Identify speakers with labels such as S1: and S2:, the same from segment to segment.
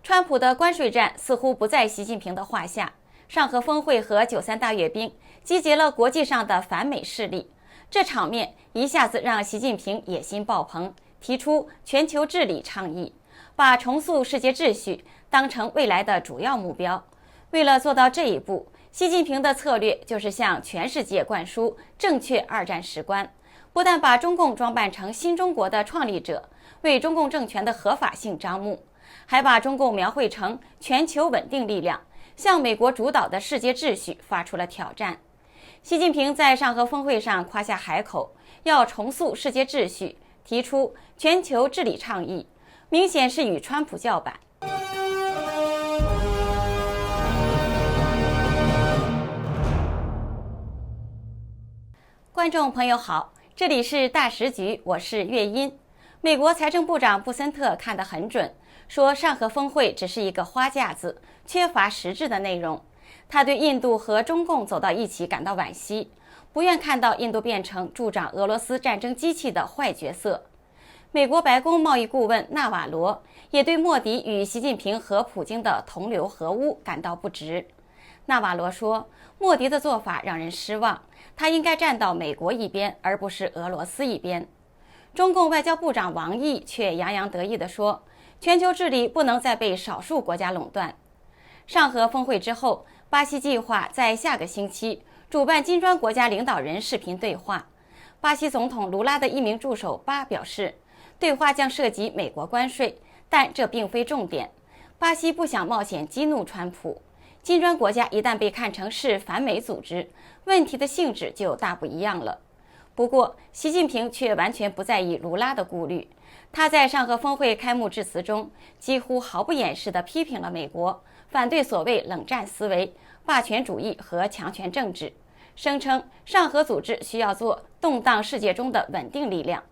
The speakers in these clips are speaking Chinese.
S1: 川普的关税战似乎不在习近平的话下。上合峰会和93大阅兵集结了国际上的反美势力，这场面一下子让习近平野心爆棚，提出全球治理倡议，把重塑世界秩序当成未来的主要目标。为了做到这一步，习近平的策略就是向全世界灌输正确二战史观，不但把中共装扮成新中国的创立者，为中共政权的合法性张目，还把中共描绘成全球稳定力量，向美国主导的世界秩序发出了挑战。习近平在上合峰会上夸下海口，要重塑世界秩序，提出全球治理倡议，明显是与川普叫板。观众朋友好，这里是大时局，我是月音。美国财政部长布森特看得很准，说上合峰会只是一个花架子，缺乏实质的内容。他对印度和中共走到一起感到惋惜，不愿看到印度变成助长俄罗斯战争机器的坏角色。美国白宫贸易顾问纳瓦罗也对莫迪与习近平和普京的同流合污感到不值。纳瓦罗说，莫迪的做法让人失望，他应该站到美国一边，而不是俄罗斯一边。中共外交部长王毅却洋洋得意地说，全球治理不能再被少数国家垄断。上合峰会之后，巴西计划在下个星期主办金砖国家领导人视频对话。巴西总统卢拉的一名助手巴表示，对话将涉及美国关税，但这并非重点。巴西不想冒险激怒川普。金砖国家一旦被看成是反美组织，问题的性质就大不一样了。不过，习近平却完全不在意卢拉的顾虑。他在上合峰会开幕致辞中，几乎毫不掩饰地批评了美国，反对所谓冷战思维、霸权主义和强权政治，声称上合组织需要做动荡世界中的稳定力量。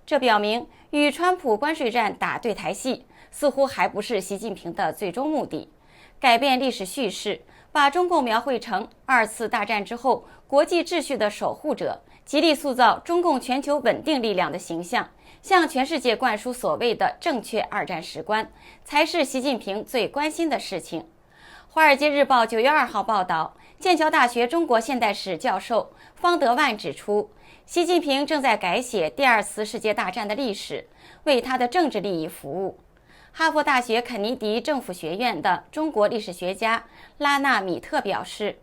S1: 这表明，与川普关税战打对台戏，似乎还不是习近平的最终目的。改变历史叙事，把中共描绘成2次大战之后国际秩序的守护者，极力塑造中共全球稳定力量的形象，向全世界灌输所谓的正确二战史观，才是习近平最关心的事情。《华尔街日报》9月2号报道，剑桥大学中国现代史教授方德万指出，习近平正在改写第2次世界大战的历史，为他的政治利益服务。哈佛大学肯尼迪政府学院的中国历史学家拉纳米特表示，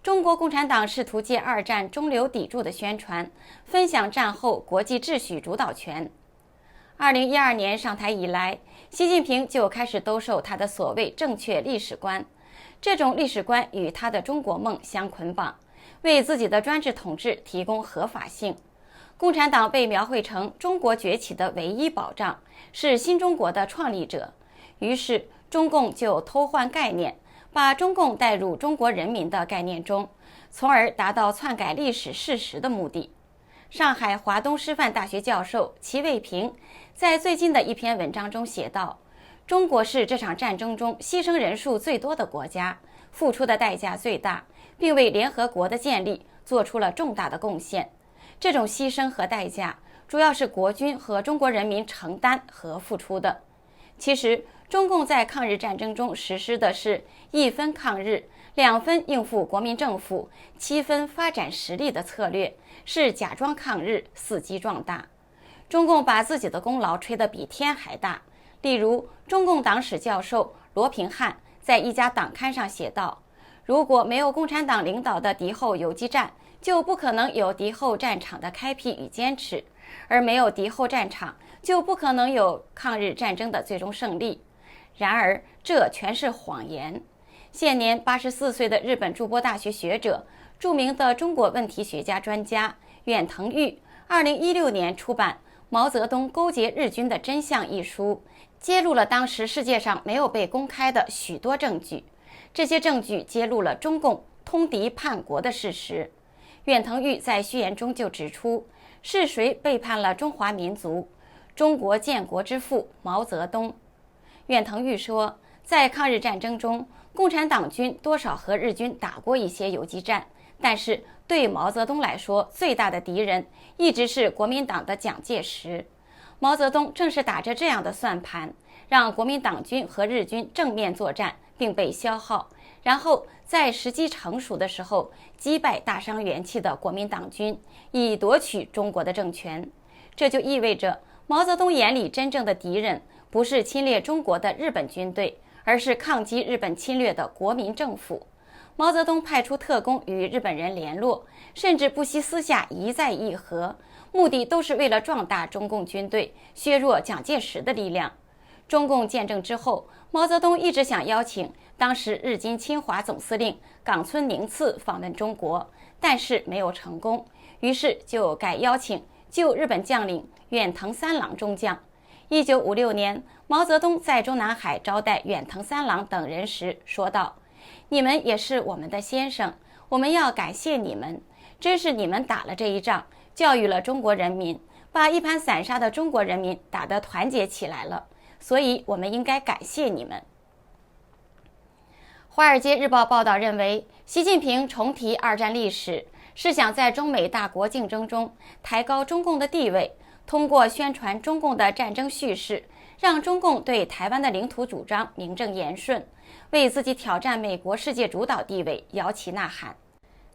S1: 中国共产党试图借二战中流砥柱的宣传，分享战后国际秩序主导权。2012年上台以来，习近平就开始兜售他的所谓正确历史观，这种历史观与他的中国梦相捆绑，为自己的专制统治提供合法性。共产党被描绘成中国崛起的唯一保障，是新中国的创立者。于是中共就偷换概念，把中共带入中国人民的概念中，从而达到篡改历史事实的目的。上海华东师范大学教授齐卫平在最近的一篇文章中写道，中国是这场战争中牺牲人数最多的国家，付出的代价最大，并为联合国的建立做出了重大的贡献。这种牺牲和代价主要是国军和中国人民承担和付出的。其实，中共在抗日战争中实施的是1分抗日、2分应付国民政府、7分发展实力的策略，是假装抗日，伺机壮大。中共把自己的功劳吹得比天还大。例如，中共党史教授罗平汉在一家党刊上写道，如果没有共产党领导的敌后游击战，就不可能有敌后战场的开辟与坚持，而没有敌后战场，就不可能有抗日战争的最终胜利。然而，这全是谎言。现年84岁的日本筑波大学学者、著名的中国问题学家专家远藤裕2016年出版《毛泽东勾结日军的真相》一书，揭露了当时世界上没有被公开的许多证据。这些证据揭露了中共通敌叛国的事实。远藤裕在序言中就指出，是谁背叛了中华民族？中国建国之父毛泽东。远藤裕说，在抗日战争中，共产党军多少和日军打过一些游击战，但是对毛泽东来说，最大的敌人一直是国民党的蒋介石。毛泽东正是打着这样的算盘，让国民党军和日军正面作战并被消耗，然后在时机成熟的时候击败大伤元气的国民党军，以夺取中国的政权。这就意味着毛泽东眼里真正的敌人不是侵略中国的日本军队，而是抗击日本侵略的国民政府。毛泽东派出特工与日本人联络，甚至不惜私下一再议和，目的都是为了壮大中共军队，削弱蒋介石的力量。中共建政之后，毛泽东一直想邀请当时日军侵华总司令冈村宁次访问中国，但是没有成功，于是就改邀请旧日本将领远藤三郎中将。1956年，毛泽东在中南海招待远藤三郎等人时说道：“你们也是我们的先生，我们要感谢你们，真是你们打了这一仗，教育了中国人民，把一盘散沙的中国人民打得团结起来了，所以我们应该感谢你们。”《华尔街日报》报道认为，习近平重提二战历史，是想在中美大国竞争中抬高中共的地位，通过宣传中共的战争叙事，让中共对台湾的领土主张名正言顺，为自己挑战美国世界主导地位摇旗呐喊。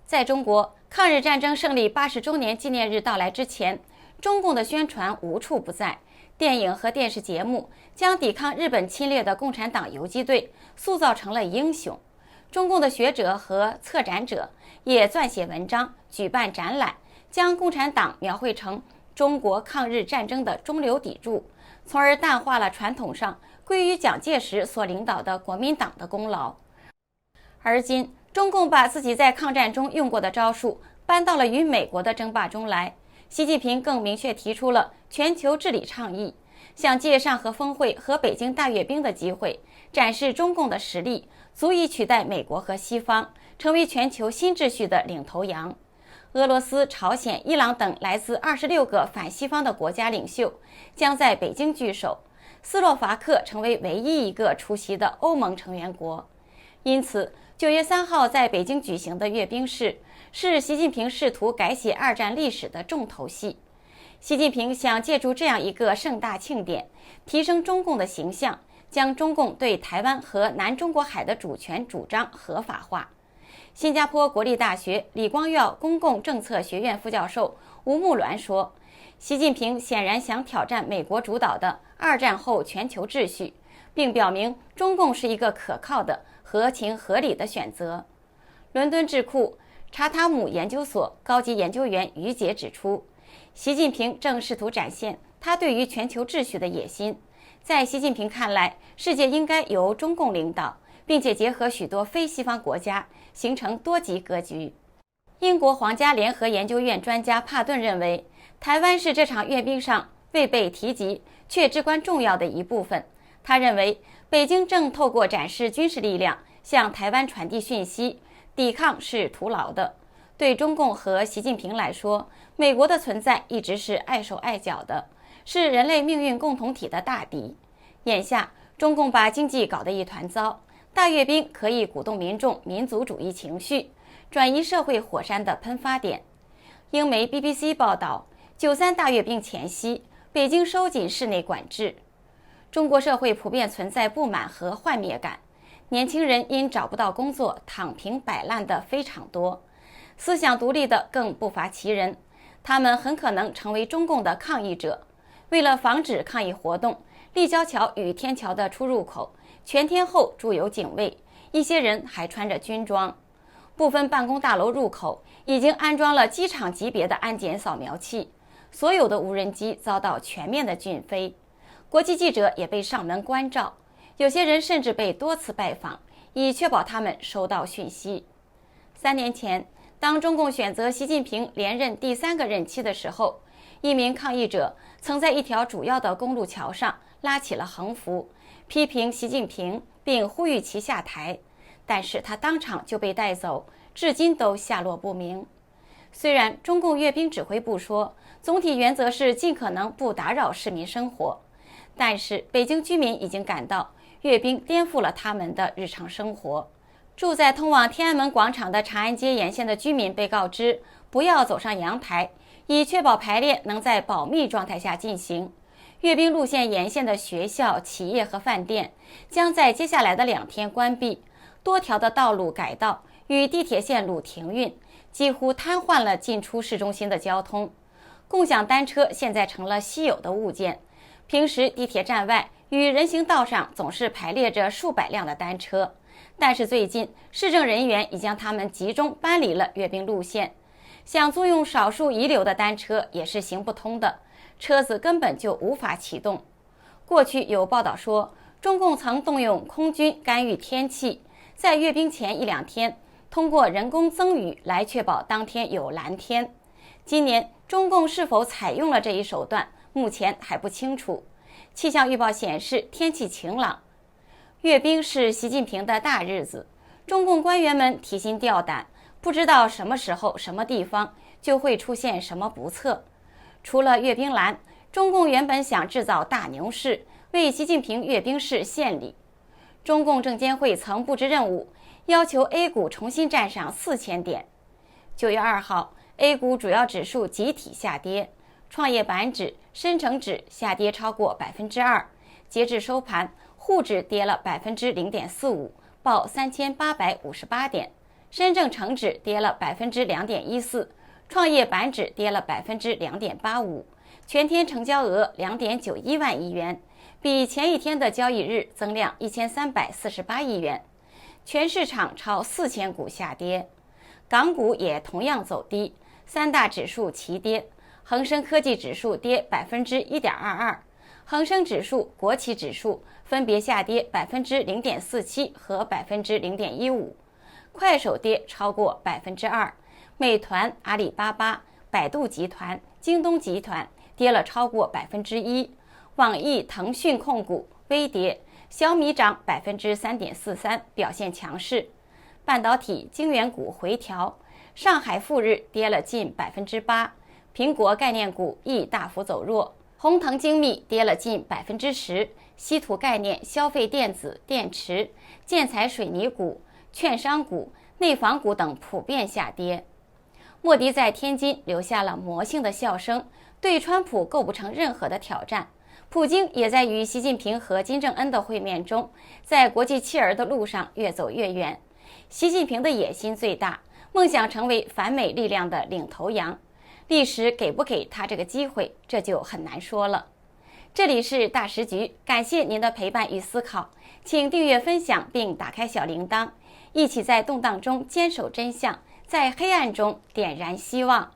S1: 在中国，抗日战争胜利80周年纪念日到来之前，中共的宣传无处不在，电影和电视节目将抵抗日本侵略的共产党游击队塑造成了英雄。中共的学者和策展者也撰写文章，举办展览，将共产党描绘成中国抗日战争的中流砥柱，从而淡化了传统上归于蒋介石所领导的国民党的功劳。而今，中共把自己在抗战中用过的招数搬到了与美国的争霸中来。习近平更明确提出了全球治理倡议，想借上合峰会和北京大阅兵的机会，展示中共的实力足以取代美国和西方，成为全球新秩序的领头羊。俄罗斯、朝鲜、伊朗等来自26个反西方的国家领袖将在北京聚首，斯洛伐克成为唯一一个出席的欧盟成员国。因此，9月3号在北京举行的阅兵式是习近平试图改写二战历史的重头戏。习近平想借助这样一个盛大庆典，提升中共的形象，将中共对台湾和南中国海的主权主张合法化。新加坡国立大学李光耀公共政策学院副教授吴木銮说，习近平显然想挑战美国主导的二战后全球秩序，并表明中共是一个可靠的、合情合理的选择。伦敦智库查塔姆研究所高级研究员于杰指出，习近平正试图展现他对于全球秩序的野心。在习近平看来，世界应该由中共领导，并且结合许多非西方国家，形成多极格局。英国皇家联合研究院专家帕顿认为，台湾是这场阅兵上未被提及却至关重要的一部分。他认为，北京正透过展示军事力量向台湾传递讯息，抵抗是徒劳的。对中共和习近平来说，美国的存在一直是碍手碍脚的，是人类命运共同体的大敌。眼下，中共把经济搞得一团糟，大阅兵可以鼓动民众民族主义情绪，转移社会火山的喷发点。英媒 BBC 报道，93大阅兵前夕，北京收紧室内管制。中国社会普遍存在不满和幻灭感，年轻人因找不到工作躺平摆烂的非常多，思想独立的更不乏其人，他们很可能成为中共的抗议者。为了防止抗议活动，立交桥与天桥的出入口全天候驻有警卫，一些人还穿着军装。部分办公大楼入口已经安装了机场级别的安检扫描器，所有的无人机遭到全面的禁飞。国际记者也被上门关照，有些人甚至被多次拜访，以确保他们收到讯息。3年前，当中共选择习近平连任第3个任期的时候，一名抗议者曾在一条主要的公路桥上拉起了横幅，批评习近平并呼吁其下台，但是他当场就被带走，至今都下落不明。虽然中共阅兵指挥部说总体原则是尽可能不打扰市民生活，但是北京居民已经感到阅兵颠覆了他们的日常生活。住在通往天安门广场的长安街沿线的居民被告知不要走上阳台，以确保排练能在保密状态下进行。阅兵路线沿线的学校、企业和饭店将在接下来的2天关闭，多条的道路改道与地铁线路停运，几乎瘫痪了进出市中心的交通。共享单车现在成了稀有的物件，平时地铁站外与人行道上总是排列着数百辆的单车，但是最近市政人员已将它们集中搬离了阅兵路线，想租用少数遗留的单车也是行不通的，车子根本就无法启动。过去有报道说，中共曾动用空军干预天气，在阅兵前1-2天通过人工增雨来确保当天有蓝天。今年中共是否采用了这一手段，目前还不清楚。气象预报显示天气晴朗。阅兵是习近平的大日子，中共官员们提心吊胆，不知道什么时候什么地方就会出现什么不测。除了阅兵栏，中共原本想制造大牛市，为习近平阅兵式献礼。中共证监会曾布置任务，要求 A 股重新站上4000点。9月2号 A 股主要指数集体下跌，创业板指、深成指下跌超过2%，截至收盘，沪指跌了0.45%，报3858点；深证成指跌了2.14%，创业板指跌了2.85%，全天成交额2.91万亿元，比前一天的交易日增量1348亿元。全市场超4000股下跌，港股也同样走低，3大指数齐跌，恒生科技指数跌1.22%，恒生指数、国企指数分别下跌0.47%和0.15%，快手跌超过2%，美团、阿里巴巴、百度集团、京东集团跌了超过1%，网易、腾讯控股微跌，小米涨3.43%，表现强势。半导体、晶圆股回调，上海富日跌了近8%，苹果概念股亦大幅走弱，鸿腾精密跌了近10%，稀土概念、消费电子、电池、建材水泥股、券商股、内房股等普遍下跌。莫迪在天津留下了魔性的笑声，对川普构不成任何的挑战。普京也在与习近平和金正恩的会面中，在国际妻儿的路上越走越远。习近平的野心最大，梦想成为反美力量的领头羊。历史给不给他这个机会，这就很难说了。这里是大时局，感谢您的陪伴与思考，请订阅分享并打开小铃铛，一起在动荡中坚守真相，在黑暗中点燃希望。